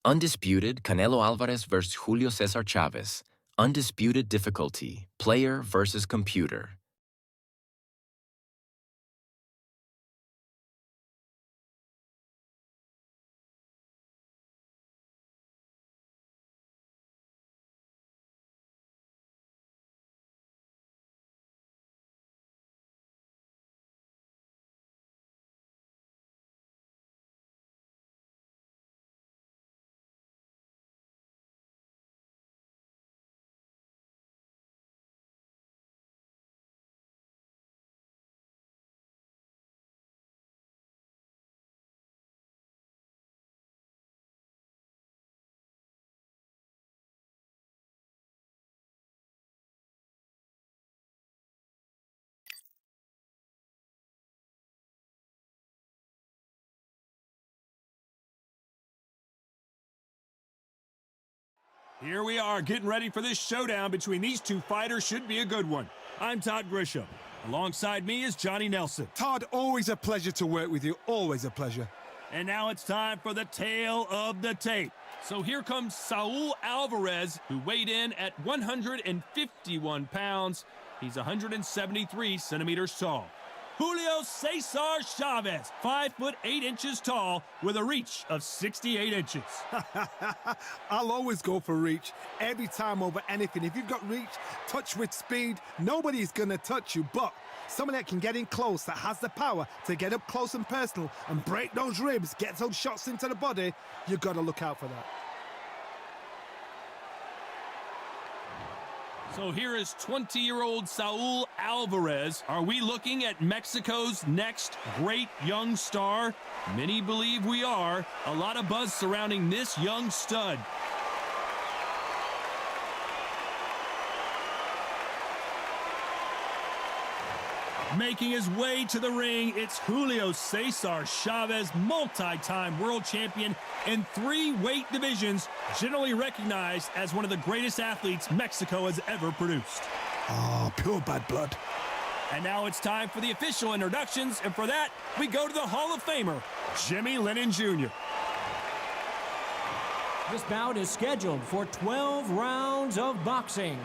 Undisputed, Canelo Alvarez vs. Juilo Cesar Chavez. Undisputed difficulty, player versus computer. Here we are, getting ready for this showdown between these two fighters. Should be a good one. I'm Todd Grisham. Alongside me is Johnny Nelson. Todd, always a pleasure to work with you. Always a pleasure. And now it's time for the tale of the tape. So here comes Saul Alvarez, who weighed in at 151 pounds. He's 173 centimeters tall. Juilo Cesar Chavez, 5'8" tall, with a reach of 68 inches. I'll always go for reach every time over anything. If you've got reach, touch with speed, nobody's going to touch you. But someone that can get in close, that has the power to get up close and personal and break those ribs, get those shots into the body, you've got to look out for that. So here is 20-year-old Saul Alvarez. Are we looking at Mexico's next great young star? Many believe we are. A lot of buzz surrounding this young stud. Making his way to the ring, it's Juilo Cesar Chavez, multi-time world champion in 3 weight divisions, generally recognized as one of the greatest athletes Mexico has ever produced. Oh, pure bad blood. And now it's time for the official introductions, and for that, we go to the Hall of Famer, Jimmy Lennon Jr. This bout is scheduled for 12 rounds of boxing.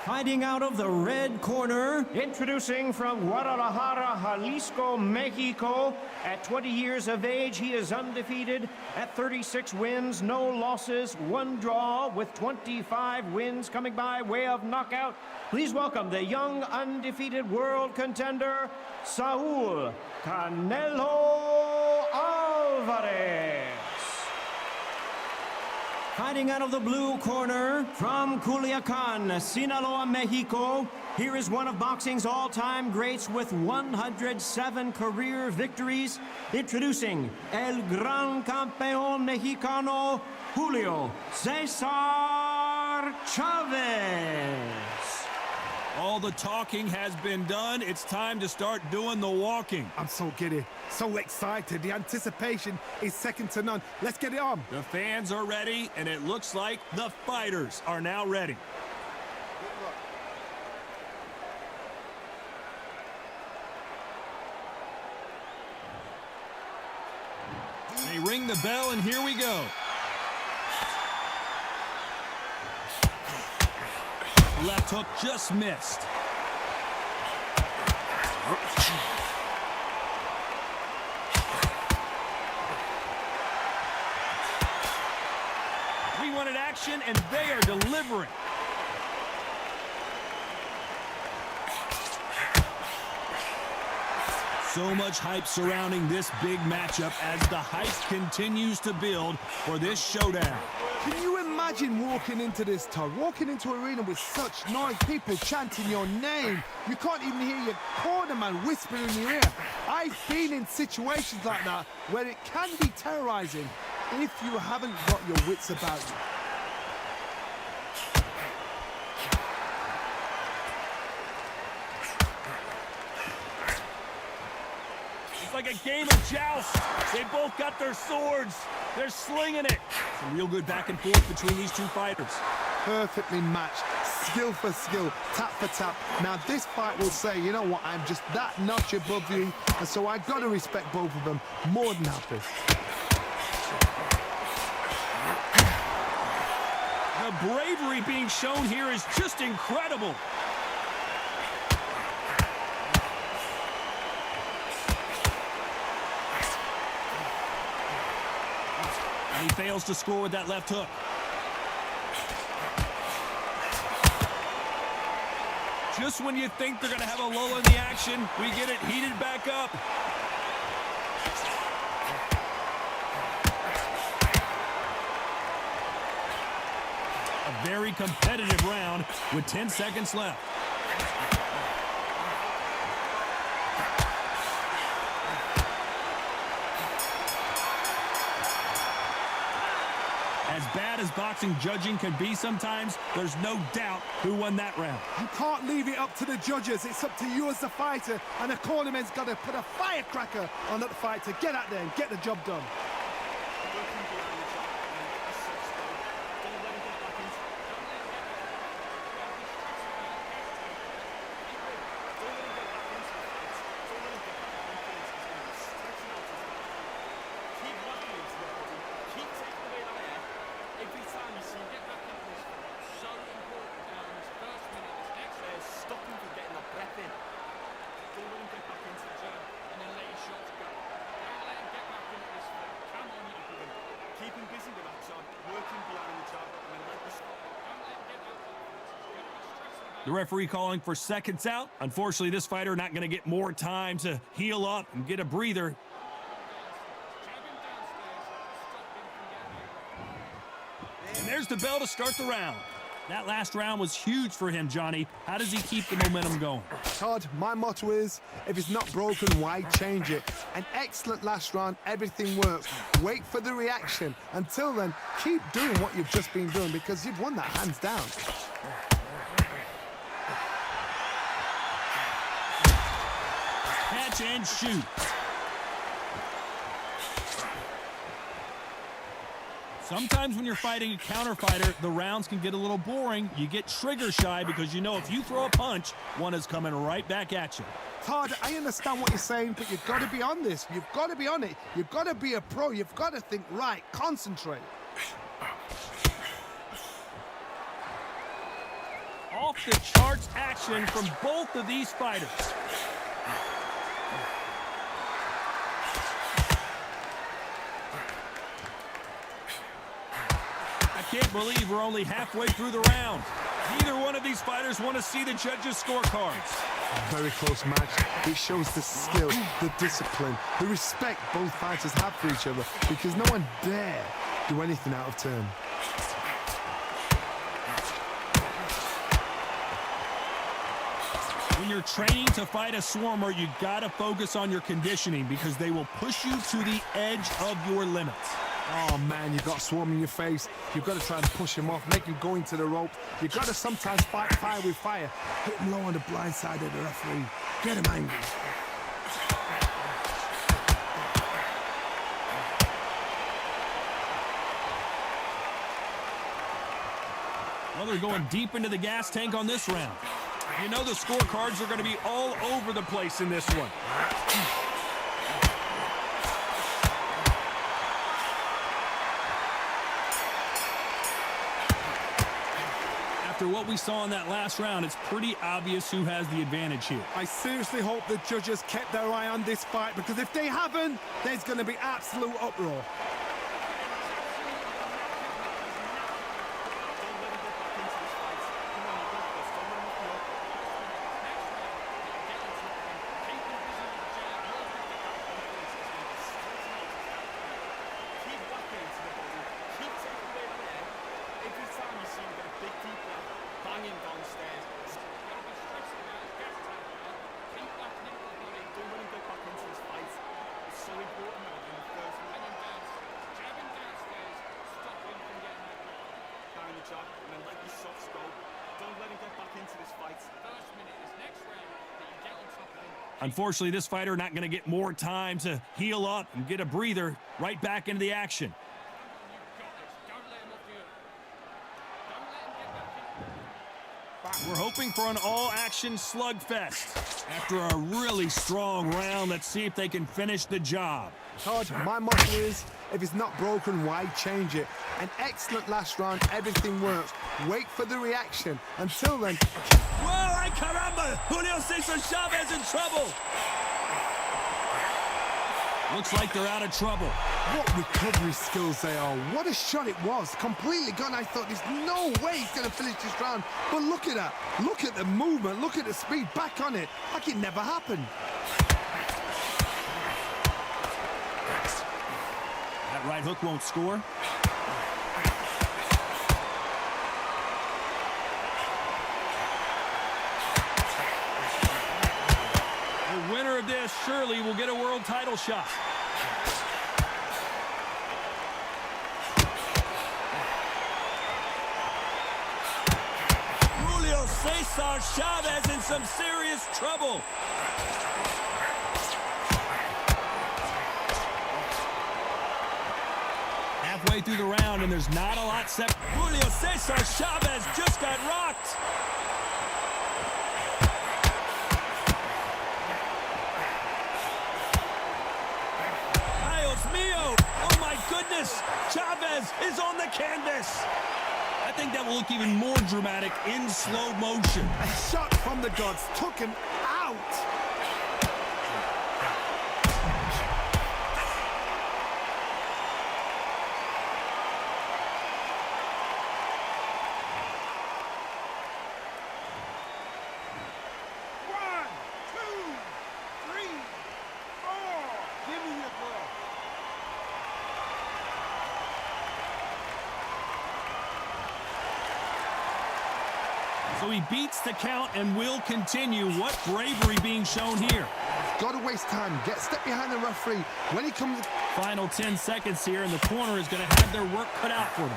Fighting out of the red corner, introducing from Guadalajara, Jalisco, Mexico. At 20 years of age, he is undefeated at 36 wins, no losses, 1 draw, with 25 wins coming by way of knockout. Please welcome the young undefeated world contender, Saul Canelo Alvarez. Fighting out of the blue corner, from Culiacan, Sinaloa, Mexico, here is one of boxing's all-time greats with 107 career victories. Introducing El Gran Campeón Mexicano, Juilo Cesar Chavez. All the talking has been done. It's time to start doing the walking. I'm so giddy, so excited. The anticipation is second to none. Let's get it on. The fans are ready, and it looks like the fighters are now ready. They ring the bell, and here we go. Left hook just missed. We wanted action, and they are delivering. So much hype surrounding this big matchup as the hype continues to build for this showdown. Can you imagine walking into this, Todd? Walking into an arena with such noise, people chanting your name. You can't even hear your corner man whispering in your ear. I've been in situations like that where it can be terrorizing if you haven't got your wits about you. It's like a game of joust. They both got their swords. They're slinging it. Some real good back and forth between these two fighters. Perfectly matched, skill for skill, tap for tap. Now this fight will say, you know what, I'm just that notch above you, and so I've got to respect both of them more than happy. The bravery being shown here is just incredible. And he fails to score with that left hook. Just when you think they're going to have a lull in the action, we get it heated back up. A very competitive round with 10 seconds left. As bad as boxing judging can be sometimes, there's no doubt who won that round. You can't leave it up to the judges. It's up to you as the fighter, and the cornerman's got to put a firecracker on that fight to get out there and get the job done. The referee calling for seconds out. Unfortunately, this fighter not going to get more time to heal up and get a breather. And there's the bell to start the round. That last round was huge for him, Johnny. How does he keep the momentum going? Todd, my motto is, if it's not broken, why change it? An excellent last round, everything works. Wait for the reaction. Until then, keep doing what you've just been doing because you've won that hands down. Catch and shoot. Sometimes when you're fighting a counter fighter, the rounds can get a little boring. You get trigger shy because you know if you throw a punch, one is coming right back at you. Todd, I understand what you're saying, but you've got to be on this. You've got to be on it. You've got to be a pro. You've got to think right. Concentrate. Off the charts action from both of these fighters. I can't believe we're only halfway through the round. Neither one of these fighters want to see the judges' scorecards. Very close match. It shows the skill, the discipline, the respect both fighters have for each other because no one dare do anything out of turn. When you're training to fight a swarmer, you got to focus on your conditioning because they will push you to the edge of your limits. Oh man, you've got swarm in your face. You've got to try to push him off, make him go into the rope. You've got to sometimes fight fire with fire. Hit him low on the blind side of the referee. Get him angry. Well, they're going deep into the gas tank on this round. You know the scorecards are going to be all over the place in this one. After what we saw in that last round, it's pretty obvious who has the advantage here. I seriously hope the judges kept their eye on this fight because if they haven't, there's going to be absolute uproar. Unfortunately, this fighter not going to get more time to heal up and get a breather right back into the action. We're hoping for an all-action slugfest. After a really strong round, let's see if they can finish the job. Todd, my motto is, If it's not broken, why change it? An excellent last round. Everything works. Wait for the reaction. Until then... Whoa, ay caramba! Juilo Cesar Chavez in trouble. Looks like they're out of trouble. What recovery skills they are. What a shot it was. Completely gone. I thought there's no way he's going to finish this round. But look at that. Look at the movement. Look at the speed. Back on it. Like it never happened. That right hook won't score. The winner of this surely will get a world title shot. Juilo Cesar Chavez in some serious trouble. Halfway through the round, and there's not a lot set. Juilo Cesar Chavez just got rocked. Dios mío! Oh my goodness! Chavez is on the canvas. I think that will look even more dramatic in slow motion. A shot from the gods took him out. So he beats the count and will continue. What bravery being shown here. Got to waste time. Get a step behind the referee. When he comes... Final 10 seconds here, and the corner is going to have their work cut out for them.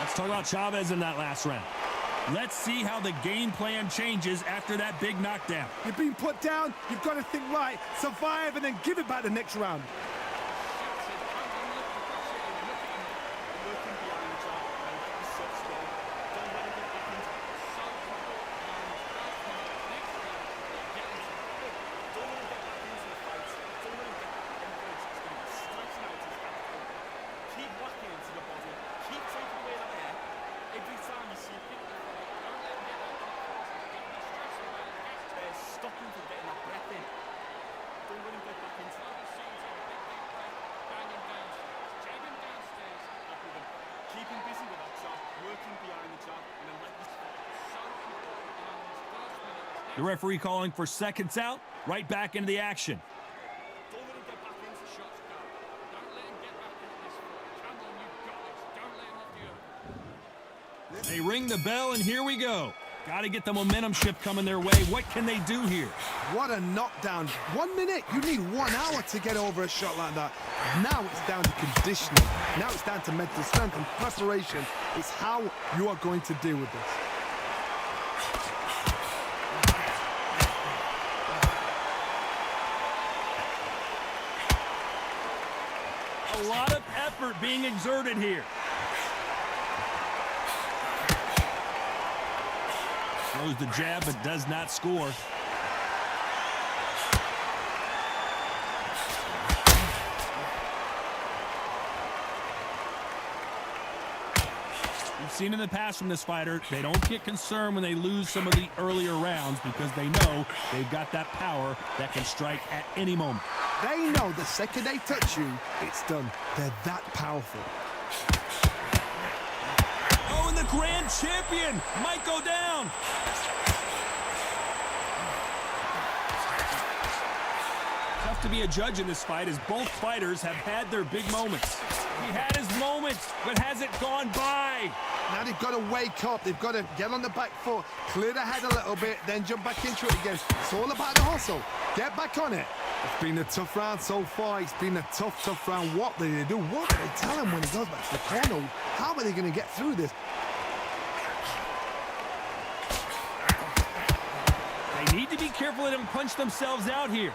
Let's talk about Chavez in that last round. Let's see how the game plan changes after that big knockdown. You've been put down, you've got to think right, survive, and then give it back the next round. The referee calling for seconds out, right back into the action. They ring the bell, and here we go. Got to get the momentum shift coming their way. What can they do here? What a knockdown. 1 minute. You need 1 hour to get over a shot like that. Now it's down to conditioning. Now it's down to mental strength and preparation. It's how you are going to deal with this. A lot of effort being exerted here. Throws the jab, but does not score. We've seen in the past from this fighter, they don't get concerned when they lose some of the earlier rounds because they know they've got that power that can strike at any moment. They know the second they touch you, it's done. They're that powerful. Oh, and the grand champion might go down. Tough to be a judge in this fight as both fighters have had their big moments. He had his moments, but has it gone by? Now they've got to wake up. They've got to get on the back foot, clear the head a little bit, then jump back into it again. It's all about the hustle. Get back on it. It's been a tough round so far. It's been a tough round. What do they do? What do they tell him when he goes back to the corner? How are they going to get through this? They need to be careful they don't punch themselves out here.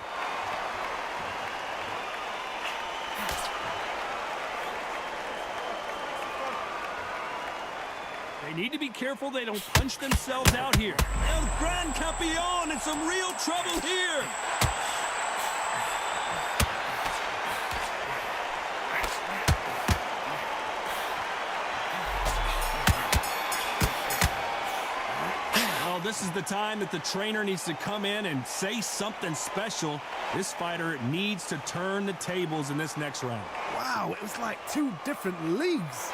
They need to be careful they don't punch themselves out here. El Gran Campeón in some real trouble here. Well, this is the time that the trainer needs to come in and say something special. This fighter needs to turn the tables in this next round. Wow, it was like two different leagues.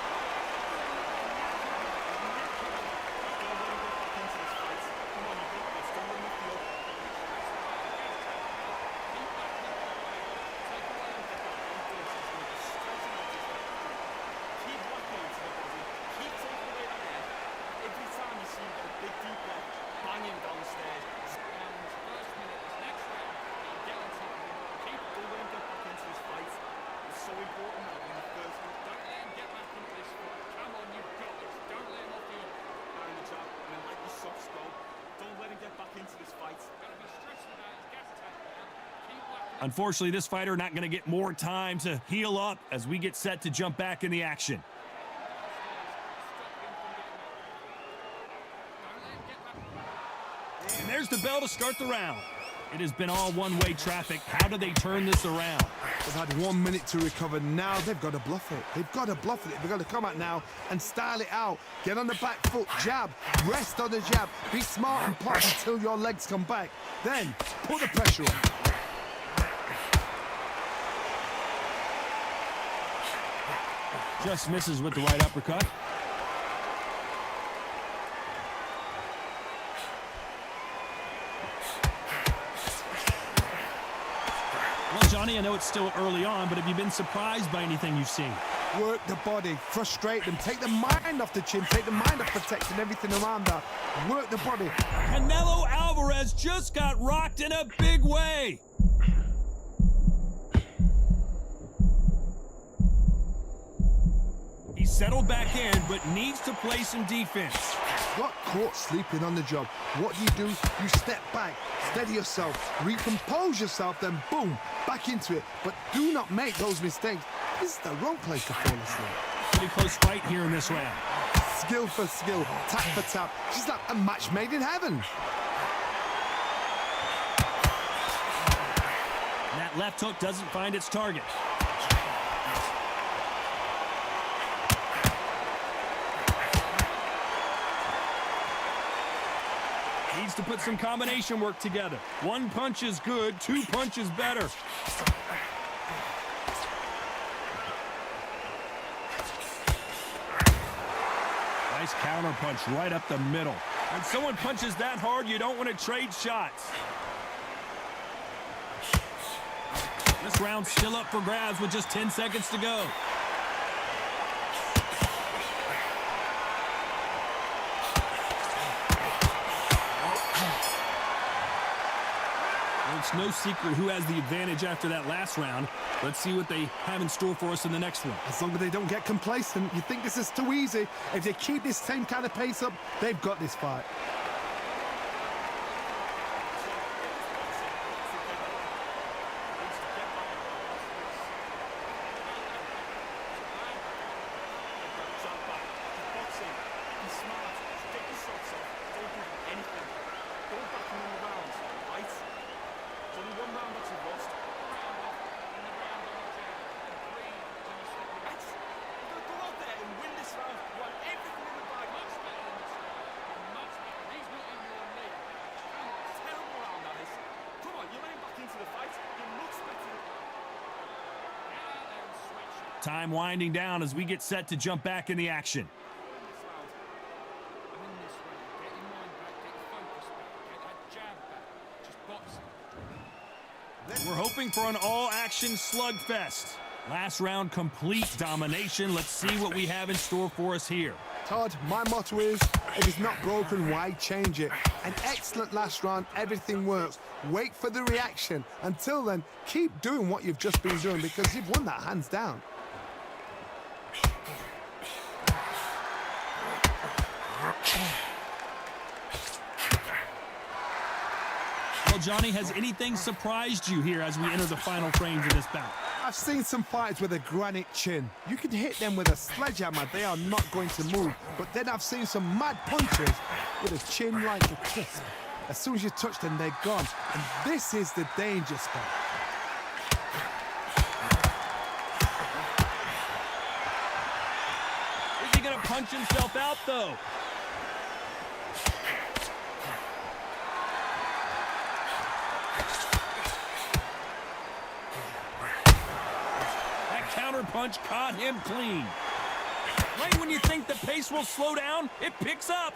Unfortunately, this fighter not going to get more time to heal up as we get set to jump back in the action. And there's the bell to start the round. It has been all one-way traffic. How do they turn this around? They've had 1 minute to recover. Now they've got to bluff it. They've got to bluff it. They've got to come out now and style it out. Get on the back foot, jab, rest on the jab. Be smart and pop until your legs come back. Then put the pressure on. Just misses with the right uppercut. Well, Johnny, I know it's still early on, but have you been surprised by anything you've seen? Work the body, frustrate them, take the mind off the chin, take the mind off protecting everything around that. Work the body. Canelo Alvarez just got rocked in a big way. He's settled back in, but needs to play some defense. Got caught sleeping on the job. What do? You step back, steady yourself, recompose yourself, then boom, back into it. But do not make those mistakes. This is the wrong place to fall asleep. Pretty close fight here in this round. Skill for skill, tap for tap. Just like a match made in heaven. And that left hook doesn't find its target. Needs to put some combination work together. One punch is good, two punches better. Nice counter punch right up the middle. When someone punches that hard, you don't want to trade shots. This round's still up for grabs with just 10 seconds to go. It's no secret who has the advantage after that last round. Let's see what they have in store for us in the next one. As long as they don't get complacent, you think this is too easy. If they keep this same kind of pace up, they've got this fight. Time winding down as we get set to jump back in the action. We're hoping for an all-action slugfest. Last round, complete domination. Let's see what we have in store for us here. Todd, my motto is, if it's not broken, why change it? An excellent last round, everything works. Wait for the reaction. Until then, keep doing what you've just been doing because you've won that hands down. Well, Well, Johnny, has anything surprised you here as we enter the final frames of this bout? I've seen some fighters with a granite chin. You can hit them with a sledgehammer, they are not going to move. But then I've seen some mad punchers with a chin like a crisp. As soon as you touch them, they're gone. And this is the danger spot. Is he going to punch himself out, though? That counter punch caught him clean. Right when you think the pace will slow down, it picks up.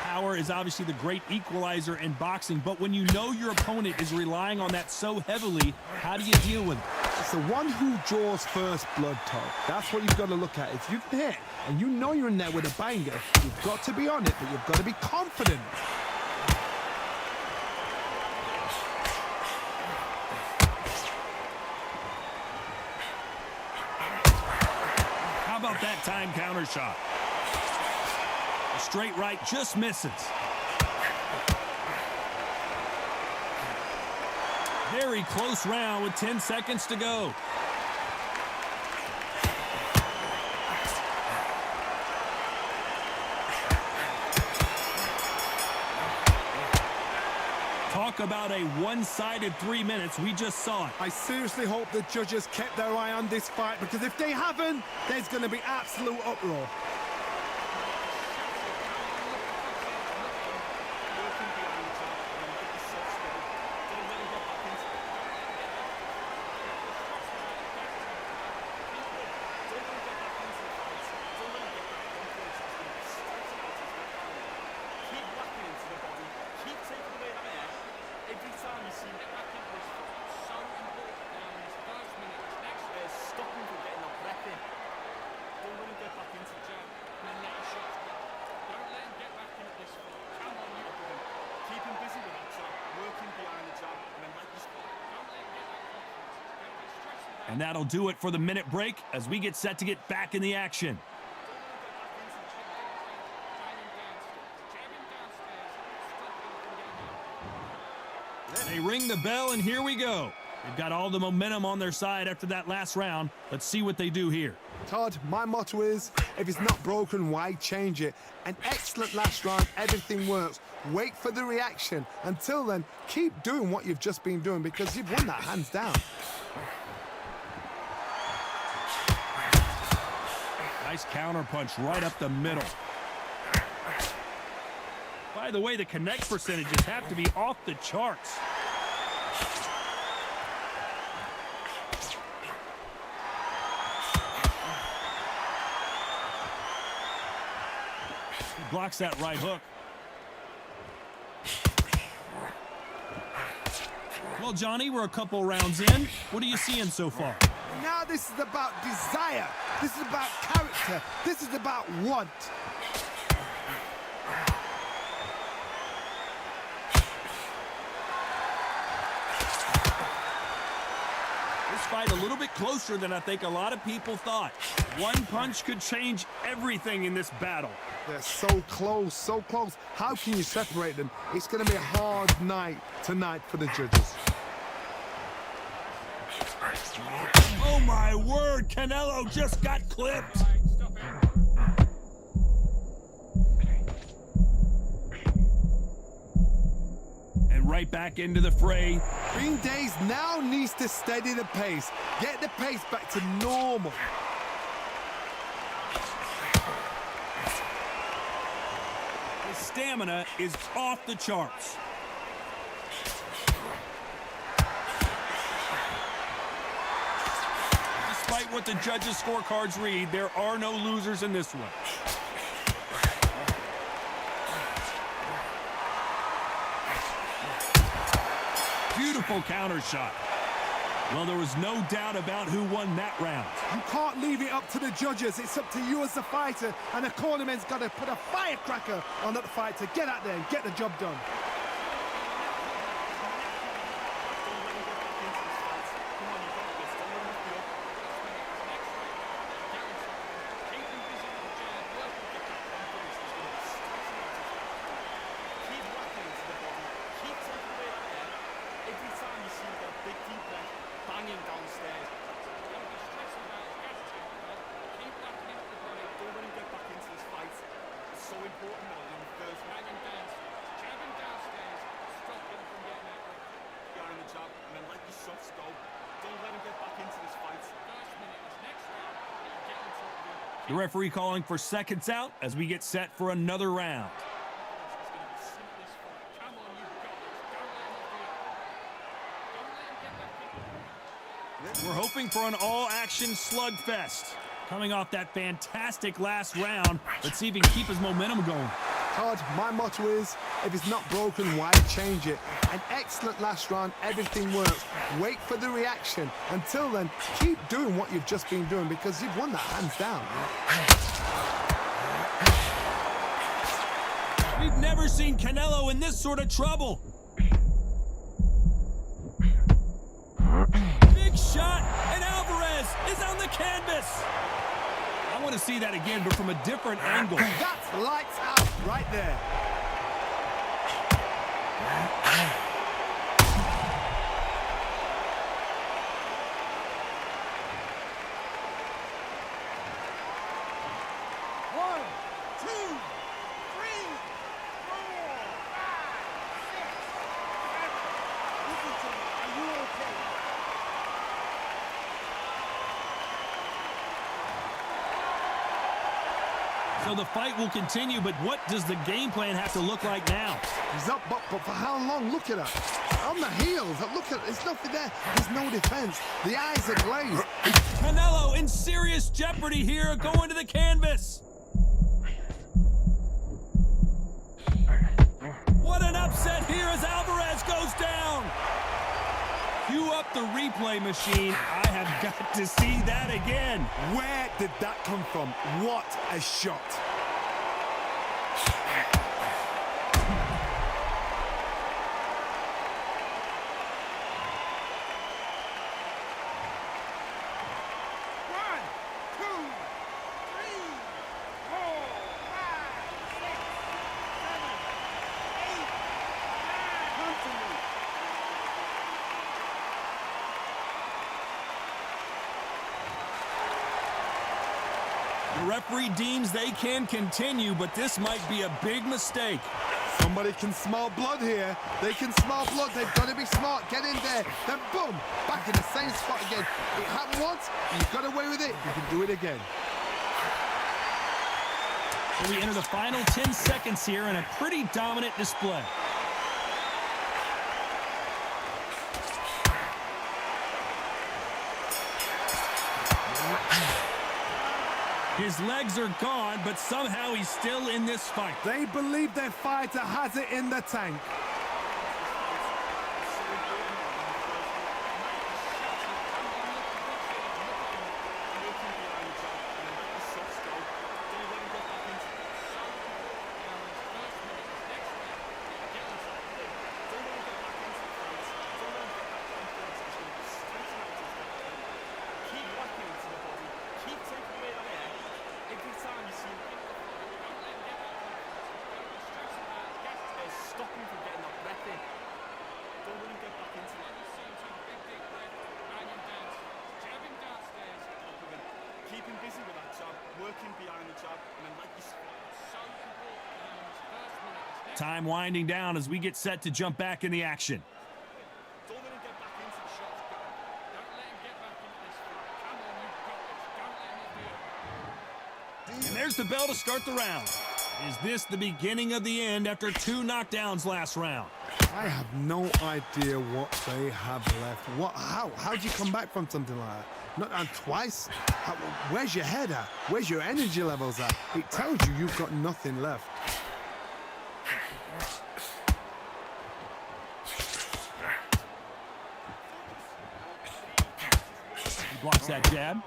Power is obviously the great equalizer in boxing, but when you know your opponent is relying on that so heavily, how do you deal with it? It's the one who draws first blood, Todd. That's what you've got to look at. If you can hit and you know you're in there with a banger, you've got to be on it, but you've got to be confident. How about that time counter shot? A straight right just misses. Very close round with 10 seconds to go. Talk about a one-sided 3 minutes. We just saw it. I seriously hope the judges kept their eye on this fight, because if they haven't, there's going to be absolute uproar. And that'll do it for the minute break as we get set to get back in the action. They ring the bell, and here we go. They've got all the momentum on their side after that last round. Let's see what they do here. Todd, my motto is, if it's not broken, why change it? An excellent last round, everything works. Wait for the reaction. Until then, keep doing what you've just been doing, because you've won that hands down. Nice counter punch right up the middle. By the way, the connect percentages have to be off the charts. He blocks that right hook. Well, Johnny, we're a couple rounds in. What are you seeing so far? Now this is about desire. This is about character. This is about want. This fight a little bit closer than I think a lot of people thought. One punch could change everything in this battle. They're so close, so close. How can you separate them? It's going to be a hard night tonight for the judges. Oh my word, Canelo just got clipped. And right back into the fray. Green Days now needs to steady the pace. Get the pace back to normal. His stamina is off the charts. Despite what the judges' scorecards read, there are no losers in this one. Beautiful counter shot. Well, there was no doubt about who won that round. You can't leave it up to the judges. It's up to you as the fighter, and the cornerman's got to put a firecracker on that fight to get out there and get the job done. The referee calling for seconds out as we get set for another round. We're hoping for an all-action slugfest. Coming off that fantastic last round, let's see if he can keep his momentum going. Todd, my motto is, if it's not broken, why change it? An excellent last round, everything works. Wait for the reaction. Until then, keep doing what you've just been doing because you've won that hands down. We've never seen Canelo in this sort of trouble. Big shot, and Alvarez is on the canvas. I want to see that again, but from a different angle. That's lights out right there. So the fight will continue, but what does the game plan have to look like now? He's up, but for how long? Look at her. On the heels. Look at, there's nothing there. There's no defense. The eyes are glazed. Canelo in serious jeopardy here, going to the canvas. What an upset here as Alvarez goes down. Cue up the replay machine. I have got to see that again. Where did that come from? What a shot. The referee deems they can continue, but this might be a big mistake. Somebody can smell blood here. They can smell blood. They've got to be smart. Get in there. Then boom, back in the same spot again. It happened once. You got away with it. You can do it again. So we enter the final 10 seconds here in a pretty dominant display. His legs are gone, but somehow he's still in this fight. They believe their fighter has it in the tank. Keeping busy with that job, working behind the job, and then like you said, so important. Time winding down as we get set to jump back in the action. Don't let him get back into the shots. Don't let him get back into this fight. Come on, you've got this. Don't let him do it. And there's the bell to start the round. Is this the beginning of the end after 2 knockdowns last round? I have no idea what they have left. How do you come back from something like that? Not down twice? Where's your head at? Where's your energy levels at? It tells you you've got nothing left. He blocks that jab.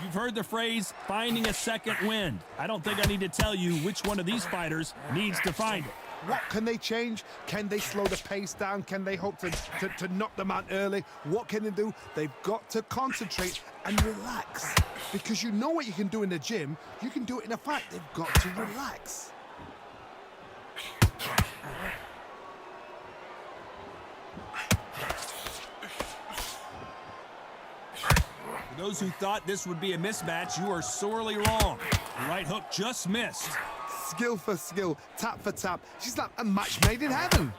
You've heard the phrase, finding a second wind. I don't think I need to tell you which one of these fighters needs to find it. What can they change? Can they slow the pace down? Can they hope to knock them out early? What can they do? They've got to concentrate and relax. Because you know what you can do in the gym, you can do it in a fight. They've got to relax. For those who thought this would be a mismatch, you are sorely wrong. The right hook just missed. Skill for skill, tap for tap. She's like a match made in heaven.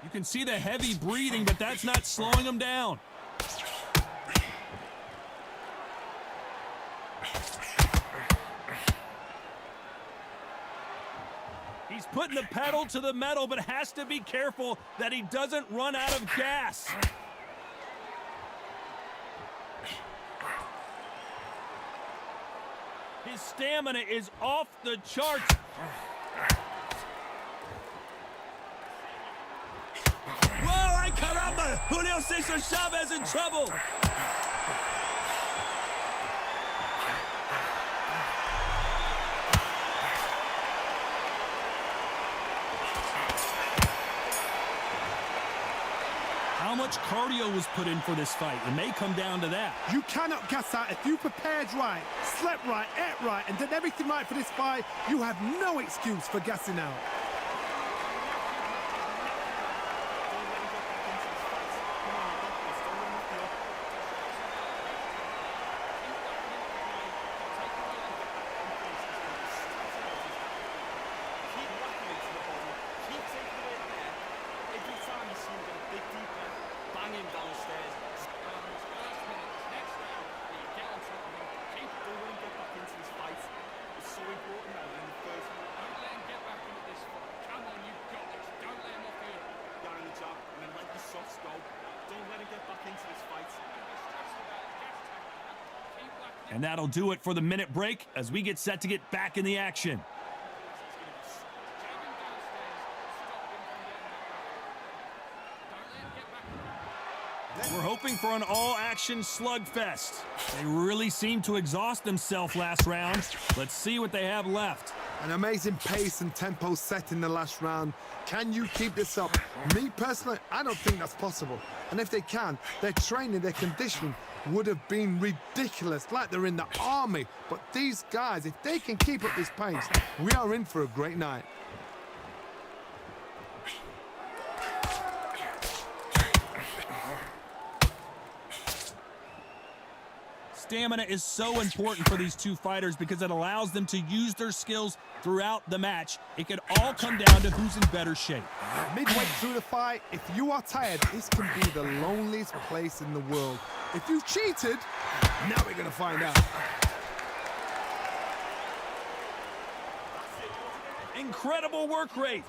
You can see the heavy breathing, but that's not slowing him down. He's putting the pedal to the metal, but has to be careful that he doesn't run out of gas. His stamina is off the charts. Whoa, ay caramba! Juilo Cesar Chavez in trouble. How much cardio was put in for this fight? It may come down to that. You cannot gas out. If you prepared right, slept right, ate right, and did everything right for this fight, you have no excuse for gassing out. And that'll do it for the minute break as we get set to get back in the action. We're hoping for an all-action slugfest. They really seemed to exhaust themselves last round. Let's see what they have left. An amazing pace and tempo set in the last round. Can you keep this up? Me personally, I don't think that's possible. And if they can, their training, their conditioning would have been ridiculous, like they're in the army. But these guys, if they can keep up this pace, we are in for a great night. Stamina is so important for these two fighters because it allows them to use their skills throughout the match. It could all come down to who's in better shape. Midway through the fight, if you are tired, this can be the loneliest place in the world. If you cheated, now we're going to find out. Incredible work rate.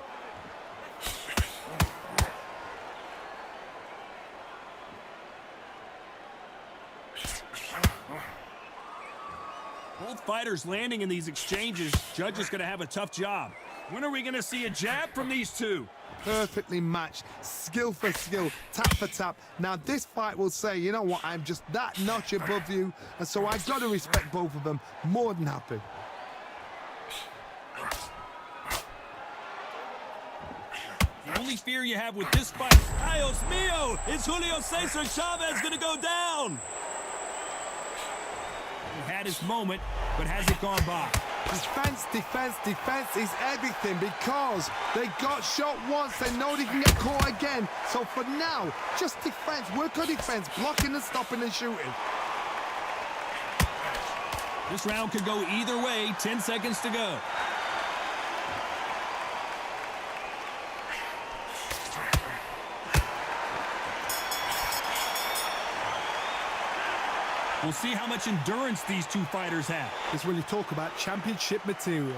Both fighters landing in these exchanges. Judge is going to have a tough job. When are we going to see a jab from these two? Perfectly matched, skill for skill, tap for tap. Now this fight will say, you know what, I'm just that notch above you, and so I've got to respect both of them. More than happy. The only fear you have with this fight, Dios mío, is Juilo Cesar Chavez going to go down? He had his moment, but has it gone by? Defense, defense, defense is everything because they got shot once. They know they can get caught again. So for now, just defense, work on defense, blocking and stopping and shooting. This round could go either way. 10 seconds to go. We'll see how much endurance these two fighters have. It's when you talk about championship material.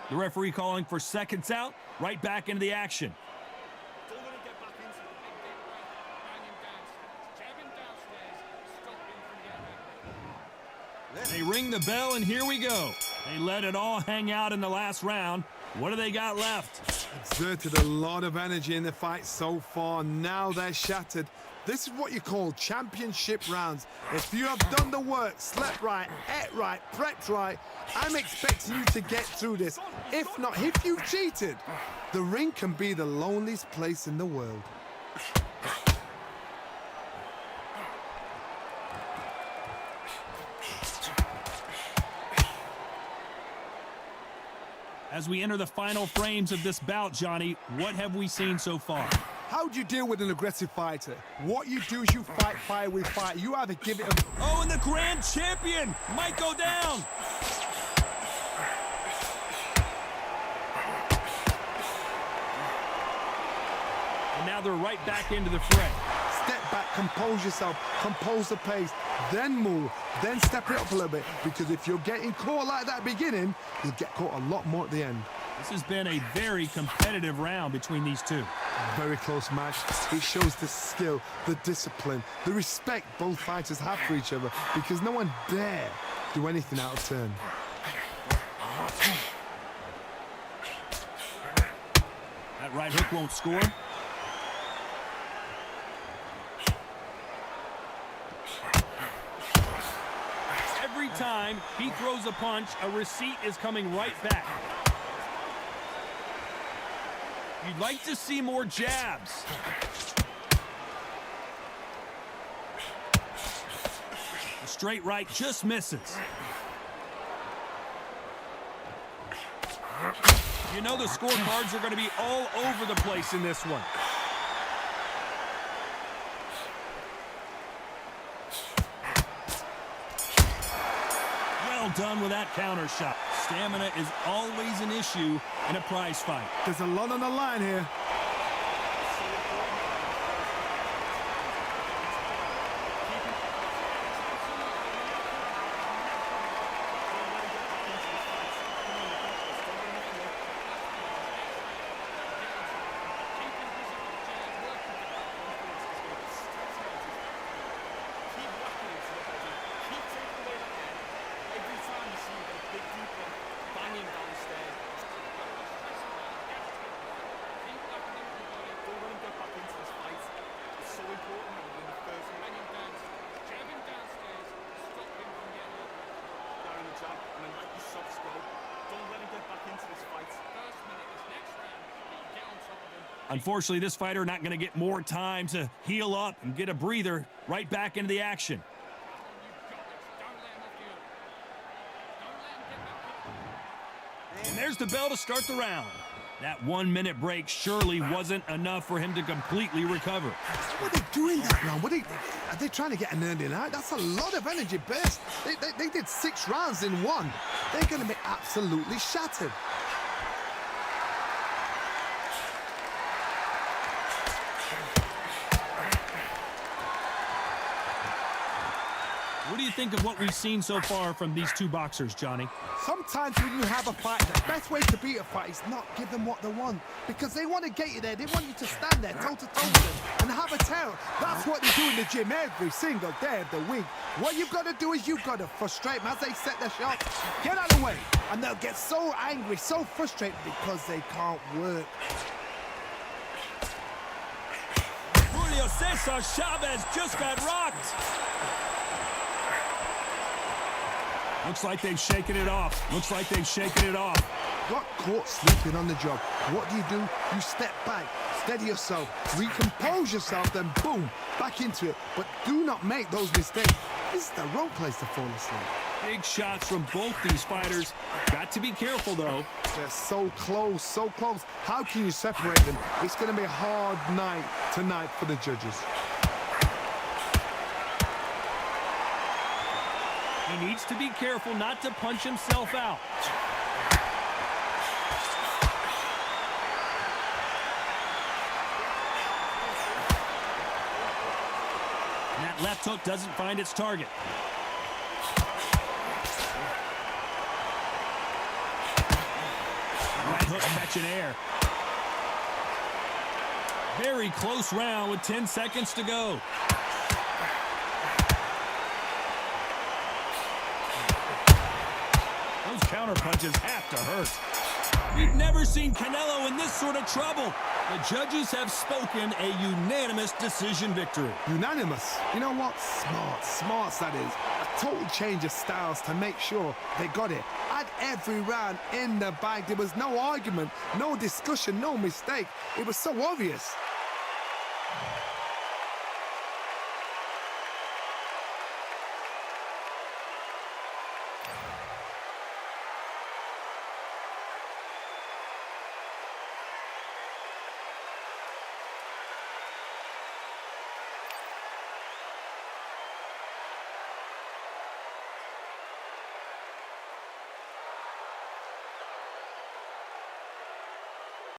The referee calling for seconds out, right back into the action. They ring the bell, and here we go. They let it all hang out in the last round. What do they got left? Exerted a lot of energy in the fight so far. Now they're shattered. This is what you call championship rounds. If you have done the work, slept right, ate right, prepped right, I'm expecting you to get through this. If not, if you've cheated, the ring can be the loneliest place in the world. As we enter the final frames of this bout, Johnny, what have we seen so far? How do you deal with an aggressive fighter? What you do is you fight fire with fire. You either give it a... Oh, and the grand champion might go down. And now they're right back into the fray. Step back, compose yourself, compose the pace, then move, then step it up a little bit. Because if you're getting caught like that at the beginning, you'll get caught a lot more at the end. This has been a very competitive round between these two. Very close match. It shows the skill, the discipline, the respect both fighters have for each other, because no one dare do anything out of turn. That right hook won't score. Every time he throws a punch, a receipt is coming right back. You'd like to see more jabs. The straight right just misses. You know the scorecards are going to be all over the place in this one. Well done with that counter shot. Stamina is always an issue in a prize fight. There's a lot on the line here. Unfortunately, this fighter not going to get more time to heal up and get a breather. Right back into the action. And there's the bell to start the round. That 1 minute break surely wasn't enough for him to completely recover. What are they doing that round? Are they trying to get an early night? That's a lot of energy burst. They did 6 rounds in one. They're going to be absolutely shattered. What do you think of what we've seen so far from these two boxers, Johnny? Sometimes when you have a fight, the best way to beat a fight is not give them what they want. Because they want to get you there. They want you to stand there toe-to-toe with them and have a terror. That's what they do in the gym every single day of the week. What you've got to do is you've got to frustrate them as they set their shots. Get out of the way. And they'll get so angry, so frustrated because they can't work. Juilo Cesar Chavez just got rocked. Looks like they've shaken it off. Looks like they've shaken it off. Got caught sleeping on the job. What do? You step back, steady yourself, recompose yourself, then boom, back into it. But do not make those mistakes. This is the wrong place to fall asleep. Big shots from both these fighters. Got to be careful, though. They're so close, so close. How can you separate them? It's going to be a hard night tonight for the judges. He needs to be careful not to punch himself out. And that left hook doesn't find its target. Right hook catching air. Very close round with 10 seconds to go. Those counter punches have to hurt. We've never seen Canelo in this sort of trouble. The judges have spoken a unanimous decision victory. Unanimous. You know what? Smart that is. A total change of styles to make sure they got it. Had every round in the bag. There was no argument, no discussion, no mistake. It was so obvious.